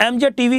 MJ TV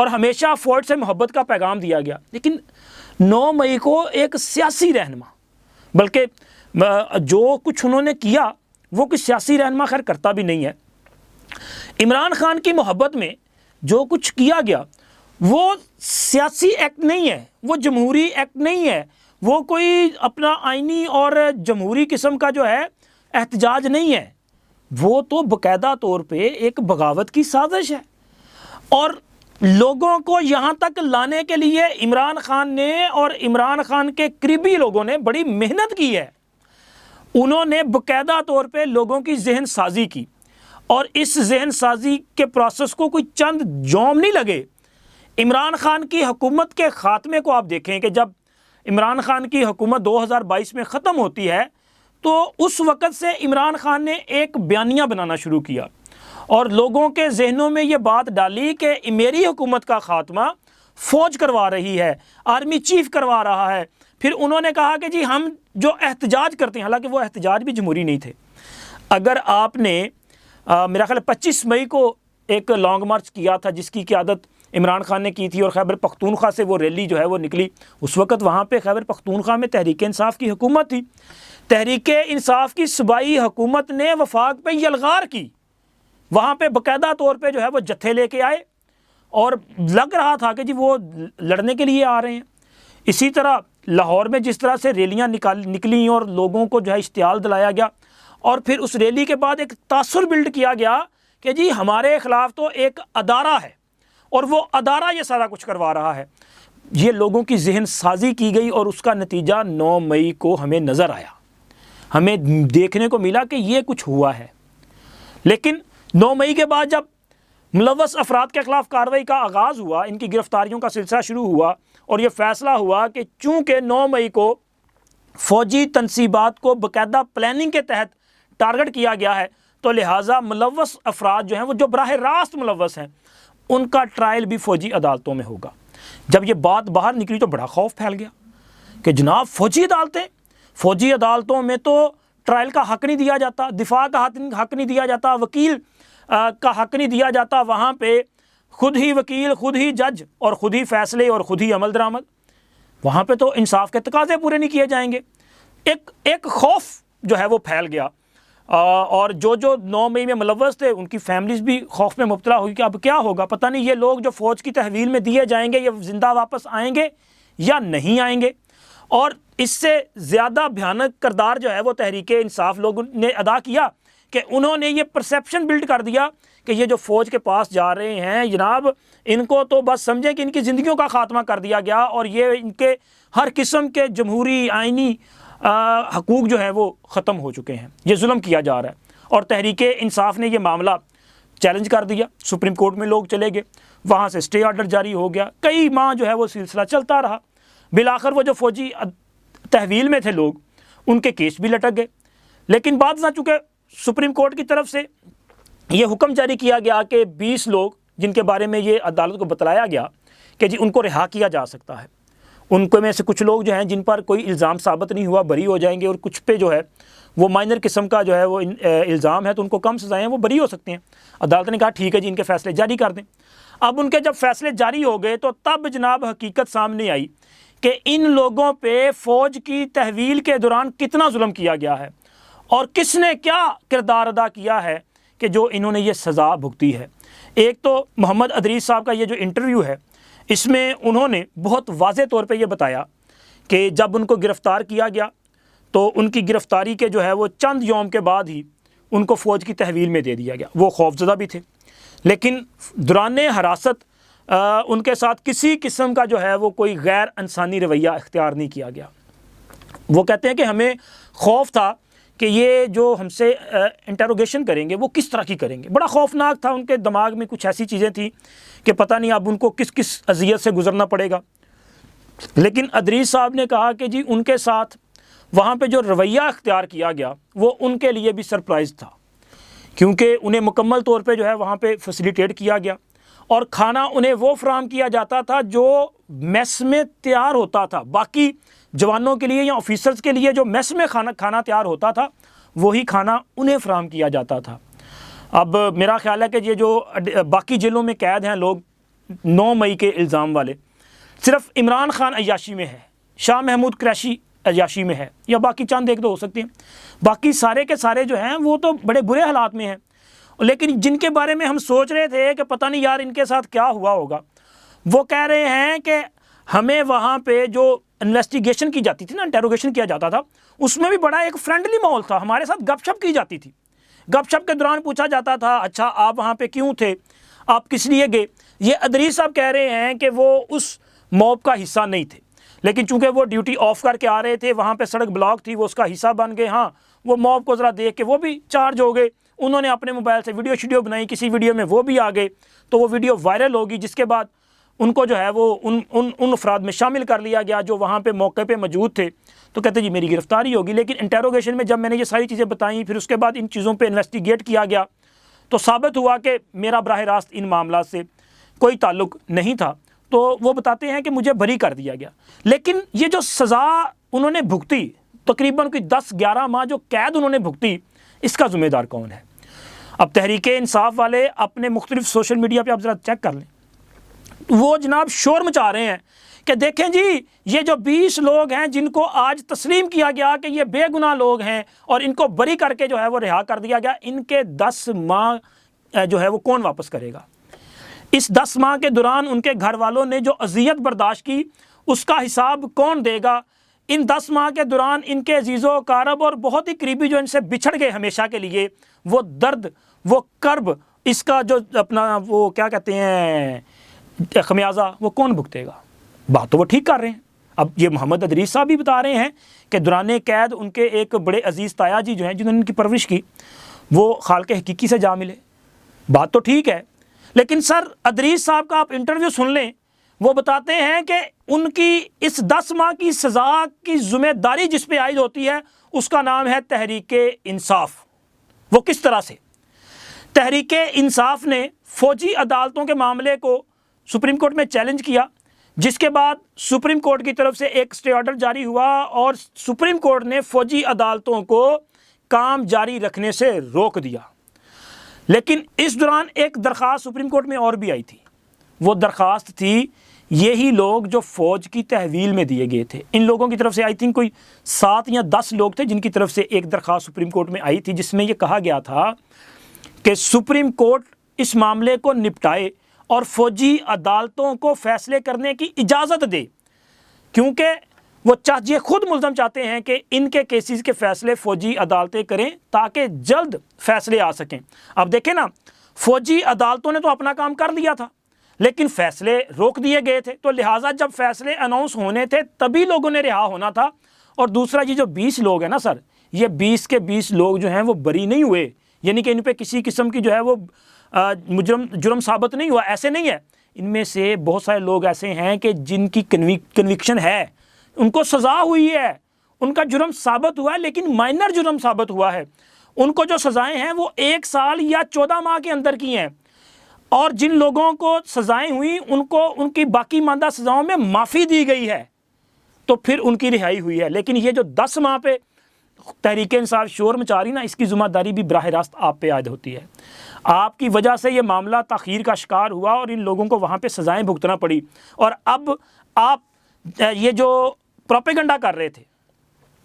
اور ہمیشہ فوج سے محبت کا پیغام دیا گیا. لیکن 9 مئی کو ایک سیاسی رہنما، بلکہ جو کچھ انہوں نے کیا وہ کچھ سیاسی رہنما خیر کرتا بھی نہیں ہے، عمران خان کی محبت میں جو کچھ کیا گیا وہ سیاسی ایکٹ نہیں ہے، وہ جمہوری ایکٹ نہیں ہے، وہ کوئی اپنا آئینی اور جمہوری قسم کا جو ہے احتجاج نہیں ہے، وہ تو باقاعدہ طور پہ ایک بغاوت کی سازش ہے. اور لوگوں کو یہاں تک لانے کے لیے عمران خان نے اور عمران خان کے قریبی لوگوں نے بڑی محنت کی ہے. انہوں نے باقاعدہ طور پہ لوگوں کی ذہن سازی کی، اور اس ذہن سازی کے پروسیس کو کوئی چند جوم نہیں لگے. عمران خان کی حکومت کے خاتمے کو آپ دیکھیں کہ جب عمران خان کی حکومت 2022 میں ختم ہوتی ہے تو اس وقت سے عمران خان نے ایک بیانیہ بنانا شروع کیا اور لوگوں کے ذہنوں میں یہ بات ڈالی کہ میری حکومت کا خاتمہ فوج کروا رہی ہے، آرمی چیف کروا رہا ہے. پھر انہوں نے کہا کہ جی ہم جو احتجاج کرتے ہیں، حالانکہ وہ احتجاج بھی جمہوری نہیں تھے. اگر آپ نے میرا خیال 25 مئی کو ایک لانگ مارچ کیا تھا جس کی قیادت عمران خان نے کی تھی، اور خیبر پختونخوا سے وہ ریلی جو ہے وہ نکلی، اس وقت وہاں پہ خیبر پختونخوا میں تحریک انصاف کی حکومت تھی. تحریک انصاف کی صوبائی حکومت نے وفاق پہ یلغار کی، وہاں پہ باقاعدہ طور پہ جو ہے وہ جتھے لے کے آئے اور لگ رہا تھا کہ جی وہ لڑنے کے لیے آ رہے ہیں. اسی طرح لاہور میں جس طرح سے ریلیاں نکلیں اور لوگوں کو جو ہے اشتعال دلایا گیا، اور پھر اس ریلی کے بعد ایک تاثر بلڈ کیا گیا کہ جی ہمارے خلاف تو ایک ادارہ ہے اور وہ ادارہ یہ سارا کچھ کروا رہا ہے. یہ لوگوں کی ذہن سازی کی گئی اور اس کا نتیجہ 9 مئی کو ہمیں نظر آیا، ہمیں دیکھنے کو ملا کہ یہ کچھ ہوا ہے. لیکن 9 مئی کے بعد جب ملوث افراد کے خلاف کارروائی کا آغاز ہوا، ان کی گرفتاریوں کا سلسلہ شروع ہوا اور یہ فیصلہ ہوا کہ چونکہ 9 مئی کو فوجی تنصیبات کو باقاعدہ پلاننگ کے تحت ٹارگٹ کیا گیا ہے، تو لہٰذا ملوث افراد جو ہیں وہ جو براہ راست ملوث ہیں ان کا ٹرائل بھی فوجی عدالتوں میں ہوگا. جب یہ بات باہر نکلی تو بڑا خوف پھیل گیا کہ جناب فوجی عدالتوں میں تو ٹرائل کا حق نہیں دیا جاتا، دفاع کا حق نہیں دیا جاتا، وکیل کا حق نہیں دیا جاتا. وہاں پہ خود ہی وکیل، خود ہی جج اور خود ہی فیصلے اور خود ہی عمل درآمد. وہاں پہ تو انصاف کے تقاضے پورے نہیں کیے جائیں گے. ایک خوف جو ہے وہ پھیل گیا، اور جو 9 مئی میں ملوث تھے ان کی فیملیز بھی خوف میں مبتلا ہوئی کہ اب کیا ہوگا، پتہ نہیں یہ لوگ جو فوج کی تحویل میں دیے جائیں گے یہ زندہ واپس آئیں گے یا نہیں آئیں گے. اور اس سے زیادہ بھیانک کردار جو ہے وہ تحریک انصاف لوگوں نے ادا کیا کہ انہوں نے یہ پرسیپشن بلڈ کر دیا کہ یہ جو فوج کے پاس جا رہے ہیں جناب، ان کو تو بس سمجھیں کہ ان کی زندگیوں کا خاتمہ کر دیا گیا اور یہ ان کے ہر قسم کے جمہوری آئینی حقوق جو ہیں وہ ختم ہو چکے ہیں، یہ ظلم کیا جا رہا ہے. اور تحریک انصاف نے یہ معاملہ چیلنج کر دیا، سپریم کورٹ میں لوگ چلے گئے، وہاں سے اسٹے آرڈر جاری ہو گیا، کئی ماہ جو ہے وہ سلسلہ چلتا رہا. بالآخر وہ جو فوجی تحویل میں تھے لوگ ان کے کیس بھی لٹک گئے. لیکن بعد نہ چونکہ سپریم کورٹ کی طرف سے یہ حکم جاری کیا گیا کہ 20 لوگ جن کے بارے میں یہ عدالت کو بتلایا گیا کہ جی ان کو رہا کیا جا سکتا ہے، ان کو میں سے کچھ لوگ جو ہیں جن پر کوئی الزام ثابت نہیں ہوا بری ہو جائیں گے، اور کچھ پہ جو ہے وہ مائنر قسم کا جو ہے وہ الزام ہے تو ان کو کم سزائیں ہیں، وہ بری ہو سکتے ہیں. عدالت نے کہا ٹھیک ہے جی ان کے فیصلے جاری کر دیں. اب ان کے جب فیصلے جاری ہو گئے تو تب جناب حقیقت سامنے آئی کہ ان لوگوں پہ فوج کی تحویل کے دوران کتنا ظلم کیا گیا ہے اور کس نے کیا کردار ادا کیا ہے کہ جو انہوں نے یہ سزا بھگتی ہے. ایک تو محمد ادریس صاحب کا یہ جو انٹرویو ہے اس میں انہوں نے بہت واضح طور پہ یہ بتایا کہ جب ان کو گرفتار کیا گیا تو ان کی گرفتاری کے جو ہے وہ چند یوم کے بعد ہی ان کو فوج کی تحویل میں دے دیا گیا. وہ خوفزدہ بھی تھے لیکن دوران حراست ان کے ساتھ کسی قسم کا جو ہے وہ کوئی غیر انسانی رویہ اختیار نہیں کیا گیا. وہ کہتے ہیں کہ ہمیں خوف تھا کہ یہ جو ہم سے انٹروگیشن کریں گے وہ کس طرح کی کریں گے. بڑا خوفناک تھا، ان کے دماغ میں کچھ ایسی چیزیں تھیں کہ پتہ نہیں اب ان کو کس کس اذیت سے گزرنا پڑے گا. لیکن ادریس صاحب نے کہا کہ جی ان کے ساتھ وہاں پہ جو رویہ اختیار کیا گیا وہ ان کے لیے بھی سرپرائز تھا، کیونکہ انہیں مکمل طور پہ جو ہے وہاں پہ فیسیلیٹیٹ کیا گیا اور کھانا انہیں وہ فراہم کیا جاتا تھا جو میس میں تیار ہوتا تھا. باقی جوانوں کے لیے یا آفیسرز کے لیے جو میس میں کھانا تیار ہوتا تھا وہی کھانا انہیں فراہم کیا جاتا تھا. اب میرا خیال ہے کہ یہ جو باقی جیلوں میں قید ہیں لوگ 9 مئی کے الزام والے صرف عمران خان عیاشی میں ہے، شاہ محمود قریشی عیاشی میں ہے، یا باقی چند ایک تو ہو سکتے ہیں، باقی سارے کے سارے جو ہیں وہ تو بڑے برے حالات میں ہیں۔ لیکن جن کے بارے میں ہم سوچ رہے تھے کہ پتہ نہیں یار ان کے ساتھ کیا ہوا ہوگا، وہ کہہ رہے ہیں کہ ہمیں وہاں پہ جو انویسٹیگیشن کی جاتی تھی نا، انٹیروگیشن کیا جاتا تھا، اس میں بھی بڑا ایک فرینڈلی ماحول تھا، ہمارے ساتھ گپ شپ کی جاتی تھی، گپ شپ کے دوران پوچھا جاتا تھا اچھا آپ وہاں پہ کیوں تھے، آپ کس لیے گئے۔ یہ ادریس صاحب کہہ رہے ہیں کہ وہ اس موب کا حصہ نہیں تھے، لیکن چونکہ وہ ڈیوٹی آف کر کے آ رہے تھے، وہاں پہ سڑک بلاک تھی، وہ اس کا حصہ بن گئے۔ ہاں وہ موب کو ذرا دیکھ کے وہ بھی چارج ہو گئے، انہوں نے اپنے موبائل سے ویڈیو بنائی، کسی ویڈیو میں وہ بھی آ گئے، تو وہ ویڈیو وائرل ہوگی، جس کے بعد ان کو جو ہے وہ ان افراد میں شامل کر لیا گیا جو وہاں پہ موقع پہ موجود تھے، تو کہتے جی میری گرفتاری ہوگی۔ لیکن انٹیروگیشن میں جب میں نے یہ ساری چیزیں بتائیں، پھر اس کے بعد ان چیزوں پہ انویسٹیگیٹ کیا گیا، تو ثابت ہوا کہ میرا براہ راست ان معاملات سے کوئی تعلق نہیں تھا۔ تو وہ بتاتے ہیں کہ مجھے بری کر دیا گیا، لیکن یہ جو سزا انہوں نے بھگتی، تقریباً کوئی 10-11 ماہ جو قید انہوں نے بھگتی، اس کا ذمہ دار کون ہے؟ اب تحریک انصاف والے اپنے مختلف سوشل میڈیا پہ آپ ذرا چیک کر لیں، وہ جناب شور مچا رہے ہیں کہ دیکھیں جی یہ جو 20 لوگ ہیں جن کو آج تسلیم کیا گیا کہ یہ بے گناہ لوگ ہیں اور ان کو بری کر کے جو ہے وہ رہا کر دیا گیا، ان کے 10 ماہ جو ہے وہ کون واپس کرے گا؟ اس 10 ماہ کے دوران ان کے گھر والوں نے جو اذیت برداشت کی، اس کا حساب کون دے گا؟ ان 10 ماہ کے دوران ان کے عزیز و اقارب اور بہت ہی قریبی جو ان سے بچھڑ گئے ہمیشہ کے لیے، وہ درد، وہ کرب، اس کا جو اپنا وہ کیا کہتے ہیں خمیازہ، وہ کون بھگتے گا؟ بات تو وہ ٹھیک کر رہے ہیں۔ اب یہ محمد ادریس صاحب بھی بتا رہے ہیں کہ دوران قید ان کے ایک بڑے عزیز تایا جی جو ہیں جنہوں نے ان کی پرورش کی، وہ خالق حقیقی سے جا ملے، بات تو ٹھیک ہے، لیکن سر ادریس صاحب کا آپ انٹرویو سن لیں، وہ بتاتے ہیں کہ ان کی اس 10 ماہ کی سزا کی ذمہ داری جس پہ عائد ہوتی ہے اس کا نام ہے تحریک انصاف۔ وہ کس طرح سے؟ تحریک انصاف نے فوجی عدالتوں کے معاملے کو سپریم کورٹ میں چیلنج کیا، جس کے بعد سپریم کورٹ کی طرف سے ایک اسٹے آرڈر جاری ہوا اور سپریم کورٹ نے فوجی عدالتوں کو کام جاری رکھنے سے روک دیا۔ لیکن اس دوران ایک درخواست سپریم کورٹ میں اور بھی آئی تھی، وہ درخواست تھی یہی لوگ جو فوج کی تحویل میں دیے گئے تھے، ان لوگوں کی طرف سے آئی تھنک کوئی 7 یا 10 لوگ تھے جن کی طرف سے ایک درخواست سپریم کورٹ میں آئی تھی، جس میں یہ کہا گیا تھا کہ سپریم کورٹ اس معاملے کو نپٹائے اور فوجی عدالتوں کو فیصلے کرنے کی اجازت دے، کیونکہ وہ یہ خود ملزم چاہتے ہیں کہ ان کے کیسز کے فیصلے فوجی عدالتیں کریں تاکہ جلد فیصلے آ سکیں۔ اب دیکھیں نا، فوجی عدالتوں نے تو اپنا کام کر لیا تھا لیکن فیصلے روک دیے گئے تھے، تو لہٰذا جب فیصلے اناؤنس ہونے تھے تبھی لوگوں نے رہا ہونا تھا۔ اور دوسرا یہ جو 20 لوگ ہیں نا سر، یہ 20 کے 20 لوگ جو ہیں وہ بری نہیں ہوئے، یعنی کہ ان پہ کسی قسم کی جو ہے وہ جرم ثابت نہیں ہوا، ایسے نہیں ہے۔ ان میں سے بہت سارے لوگ ایسے ہیں کہ جن کی کنوکشن ہے، ان کو سزا ہوئی ہے، ان کا جرم ثابت ہوا ہے لیکن مائنر جرم ثابت ہوا ہے، ان کو جو سزائیں ہیں وہ 1 سال یا 14 ماہ کے اندر کی ہیں، اور جن لوگوں کو سزائیں ہوئیں ان کو ان کی باقی ماندہ سزاؤں میں معافی دی گئی ہے، تو پھر ان کی رہائی ہوئی ہے۔ لیکن یہ جو 10 ماہ پہ تحریک انصاف شور مچا رہی نا، اس کی ذمہ داری بھی براہ راست آپ پہ عائد ہوتی ہے۔ آپ کی وجہ سے یہ معاملہ تاخیر کا شکار ہوا اور ان لوگوں کو وہاں پہ سزائیں بھگتنا پڑی، اور اب آپ یہ جو پروپیگنڈا کر رہے تھے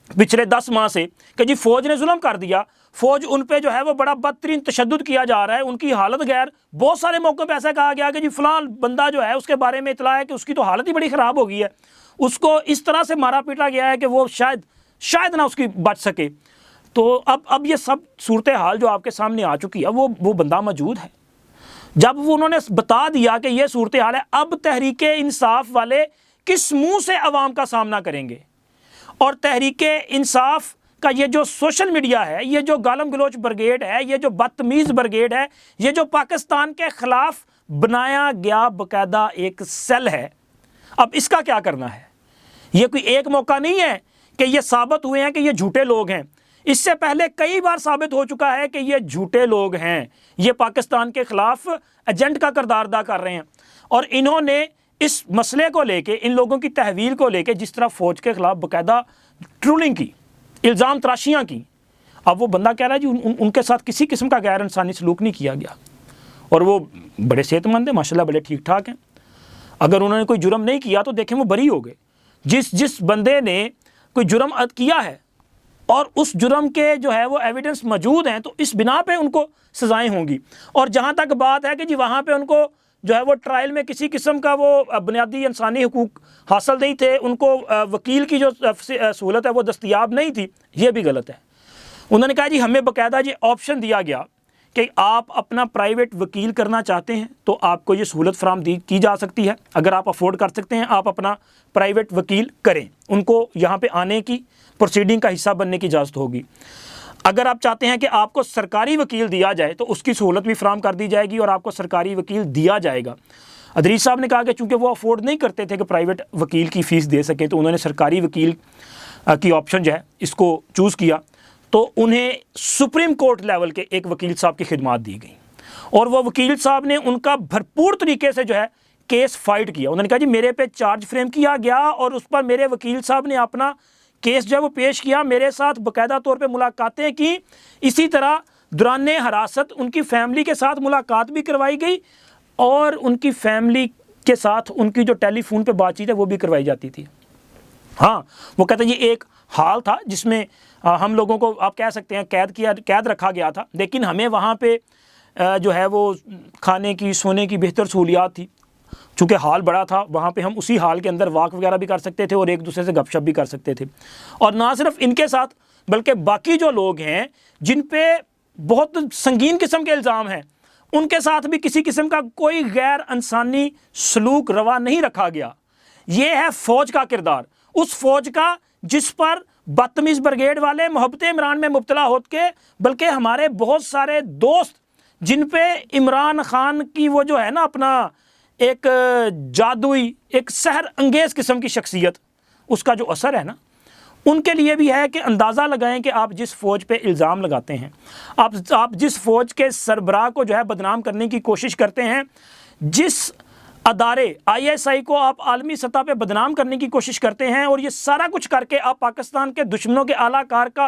پچھلے 10 ماہ سے کہ جی فوج نے ظلم کر دیا، فوج ان پہ جو ہے وہ بڑا بدترین تشدد کیا جا رہا ہے، ان کی حالت غیر، بہت سارے موقع پہ ایسا کہا گیا کہ جی فلاں بندہ جو ہے اس کے بارے میں اطلاع ہے کہ اس کی تو حالت ہی بڑی خراب ہو گئی ہے، اس کو اس طرح سے مارا پیٹا گیا ہے کہ وہ شاید نہ اس کی بچ سکے۔ تو اب یہ سب صورتحال جو آپ کے سامنے آ چکی ہے، وہ بندہ موجود ہے۔ جب وہ انہوں نے بتا دیا کہ یہ صورتحال ہے، اب تحریک انصاف والے کس منہ سے عوام کا سامنا کریں گے؟ اور تحریک انصاف کا یہ جو سوشل میڈیا ہے، یہ جو گالم گلوچ برگیڈ ہے، یہ جو بدتمیز برگیڈ ہے، یہ جو پاکستان کے خلاف بنایا گیا باقاعدہ ایک سیل ہے، اب اس کا کیا کرنا ہے؟ یہ کوئی ایک موقع نہیں ہے کہ یہ ثابت ہوئے ہیں کہ یہ جھوٹے لوگ ہیں، اس سے پہلے کئی بار ثابت ہو چکا ہے کہ یہ جھوٹے لوگ ہیں، یہ پاکستان کے خلاف ایجنٹ کا کردار ادا کر رہے ہیں، اور انہوں نے اس مسئلے کو لے کے، ان لوگوں کی تحویل کو لے کے جس طرح فوج کے خلاف باقاعدہ ٹرولنگ کی، الزام تراشیاں کی، اب وہ بندہ کہہ رہا ہے جی ان کے ساتھ کسی قسم کا غیر انسانی سلوک نہیں کیا گیا، اور وہ بڑے صحت مند ہیں ماشاءاللہ، بڑے ٹھیک ٹھاک ہیں۔ اگر انہوں نے کوئی جرم نہیں کیا تو دیکھیں وہ بری ہو گئے. جس بندے نے کوئی جرم کیا ہے اور اس جرم کے جو ہے وہ ایویڈنس موجود ہیں تو اس بنا پہ ان کو سزائیں ہوں گی. اور جہاں تک بات ہے کہ جی وہاں پہ ان کو جو ہے وہ ٹرائل میں کسی قسم کا وہ بنیادی انسانی حقوق حاصل نہیں تھے, ان کو وکیل کی جو سہولت ہے وہ دستیاب نہیں تھی, یہ بھی غلط ہے. انہوں نے کہا جی ہمیں باقاعدہ یہ آپشن دیا گیا کہ آپ اپنا پرائیویٹ وکیل کرنا چاہتے ہیں تو آپ کو یہ سہولت فراہم کی جا سکتی ہے. اگر آپ افورڈ کر سکتے ہیں آپ اپنا پرائیویٹ وکیل کریں, ان کو یہاں پہ آنے کی پروسیڈنگ کا حصہ بننے کی اجازت ہوگی. اگر آپ چاہتے ہیں کہ آپ کو سرکاری وکیل دیا جائے تو اس کی سہولت بھی فراہم کر دی جائے گی اور آپ کو سرکاری وکیل دیا جائے گا. ادریس صاحب نے کہا کہ چونکہ وہ افورڈ نہیں کرتے تھے کہ پرائیویٹ وکیل کی فیس دے سکیں تو انہوں نے سرکاری وکیل کی آپشن جو ہے اس کو چوز کیا, تو انہیں سپریم کورٹ لیول کے ایک وکیل صاحب کی خدمات دی گئیں اور وہ وکیل صاحب نے ان کا بھرپور طریقے سے جو ہے کیس فائٹ کیا. انہوں نے کہا جی میرے پہ چارج فریم کیا گیا اور اس پر میرے وکیل صاحب نے اپنا کیس جو ہے وہ پیش کیا, میرے ساتھ باقاعدہ طور پہ ملاقاتیں کی, اسی طرح دوران حراست ان کی فیملی کے ساتھ ملاقات بھی کروائی گئی اور ان کی فیملی کے ساتھ ان کی جو ٹیلی فون پہ بات چیت ہے وہ بھی کروائی جاتی تھی. ہاں وہ کہتے ہیں یہ ایک حال تھا جس میں ہم لوگوں کو آپ کہہ سکتے ہیں قید رکھا گیا تھا, لیکن ہمیں وہاں پہ جو ہے وہ کھانے کی سونے کی بہتر سہولیات تھی. چونکہ ہال بڑا تھا وہاں پہ ہم اسی ہال کے اندر واک وغیرہ بھی کر سکتے تھے اور ایک دوسرے سے گپ شپ بھی کر سکتے تھے. اور نہ صرف ان کے ساتھ بلکہ باقی جو لوگ ہیں جن پہ بہت سنگین قسم کے الزام ہیں ان کے ساتھ بھی کسی قسم کا کوئی غیر انسانی سلوک روا نہیں رکھا گیا. یہ ہے فوج کا کردار, اس فوج کا جس پر بدتمیز بریگیڈ والے محبت عمران میں مبتلا ہو کے بلکہ ہمارے بہت سارے دوست جن پہ عمران خان کی وہ جو ہے نا اپنا ایک جادوئی ایک سحر انگیز قسم کی شخصیت اس کا جو اثر ہے نا, ان کے لیے بھی ہے کہ اندازہ لگائیں کہ آپ جس فوج پہ الزام لگاتے ہیں, آپ جس فوج کے سربراہ کو جو ہے بدنام کرنے کی کوشش کرتے ہیں, جس ادارے ISI کو آپ عالمی سطح پہ بدنام کرنے کی کوشش کرتے ہیں, اور یہ سارا کچھ کر کے آپ پاکستان کے دشمنوں کے اعلیٰ کار کا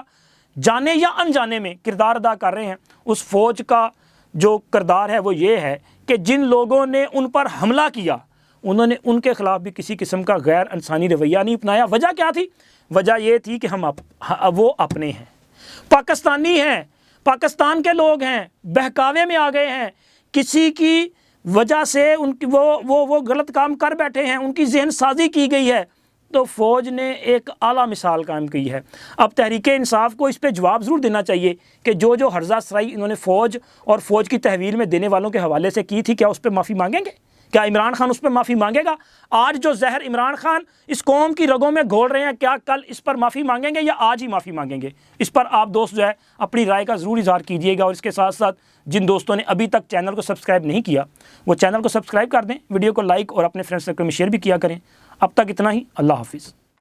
جانے یا انجانے میں کردار ادا کر رہے ہیں. اس فوج کا جو کردار ہے وہ یہ ہے کہ جن لوگوں نے ان پر حملہ کیا انہوں نے ان کے خلاف بھی کسی قسم کا غیر انسانی رویہ نہیں اپنایا. وجہ کیا تھی؟ وجہ یہ تھی کہ وہ اپنے ہیں, پاکستانی ہیں, پاکستان کے لوگ ہیں, بہکاوے میں آ گئے ہیں, کسی کی وجہ سے ان کی وہ غلط کام کر بیٹھے ہیں, ان کی ذہن سازی کی گئی ہے, تو فوج نے ایک اعلیٰ مثال قائم کی ہے. اب تحریک انصاف کو اس پہ جواب ضرور دینا چاہیے کہ جو ہرزہ سرائی انہوں نے فوج اور فوج کی تحویل میں دینے والوں کے حوالے سے کی تھی, کیا اس پہ معافی مانگیں گے؟ کیا عمران خان اس پہ معافی مانگے گا؟ آج جو زہر عمران خان اس قوم کی رگوں میں گھول رہے ہیں, کیا کل اس پر معافی مانگیں گے یا آج ہی معافی مانگیں گے؟ اس پر آپ دوست جو ہے اپنی رائے کا ضرور اظہار کیجیے گا. اور اس کے ساتھ ساتھ جن دوستوں نے ابھی تک چینل کو سبسکرائب نہیں کیا وہ چینل کو سبسکرائب کر دیں, ویڈیو کو لائک اور اپنے فرینڈ سرکل میں شیئر بھی کیا کریں. اب تک اتنا ہی, اللہ حافظ.